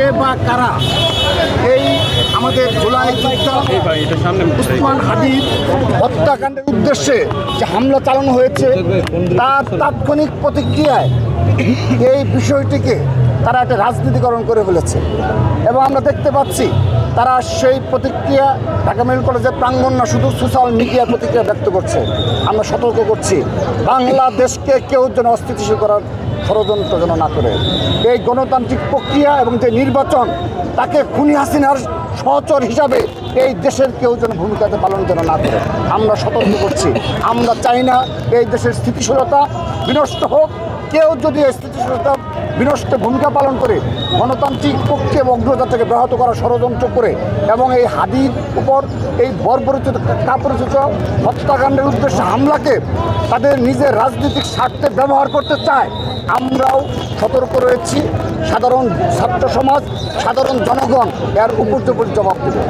কে বা কারা এই আমাদের জুলাই যোদ্ধা উসমান হাদির হত্যাকাণ্ডের উদ্দেশ্যে যে হামলা চালানো হয়েছে তার তাৎক্ষণিক প্রতিক্রিয়ায় এই বিষয়টিকে তারা একটা রাজনীতিকরণ করে ফেলেছে এবং আমরা দেখতে পাচ্ছি তারা সেই প্রতিক্রিয়া ঢাকা মেডিকেল কলেজের প্রাঙ্গণ না শুধু সোশ্যাল মিডিয়ার প্রতিক্রিয়া ব্যক্ত করছে। আমরা সতর্ক করছি বাংলাদেশকে কেউ যেন অস্থিতিশীল করার ষড়যন্ত্র যেন না করে, এই গণতান্ত্রিক প্রক্রিয়া এবং যে নির্বাচন তাকে খুনি হাসিনার সহচর হিসাবে এই দেশের কেউ যেন ভূমিকাতে পালন যেন না করে আমরা সতর্ক করছি। আমরা চাই না এই দেশের স্থিতিশীলতা বিনষ্ট হোক। কেউ যদি এই স্থিতিশীলতা বিনষ্ট ভূমিকা পালন করে গণতান্ত্রিক প্রক্রিয়া এবং অগ্রযাত্রাকে ব্যাহত করার ষড়যন্ত্র করে এবং এই হাদির উপর এই বর্বরচিত কাপুরুষিত হত্যাকাণ্ডের উদ্দেশ্যে হামলাকে তাদের নিজের রাজনৈতিক স্বার্থে ব্যবহার করতে চায়, আমরাও সতর্ক রয়েছি। সাধারণ ছাত্র সমাজ, সাধারণ জনগণ এর উপযুক্ত জবাব দেবে।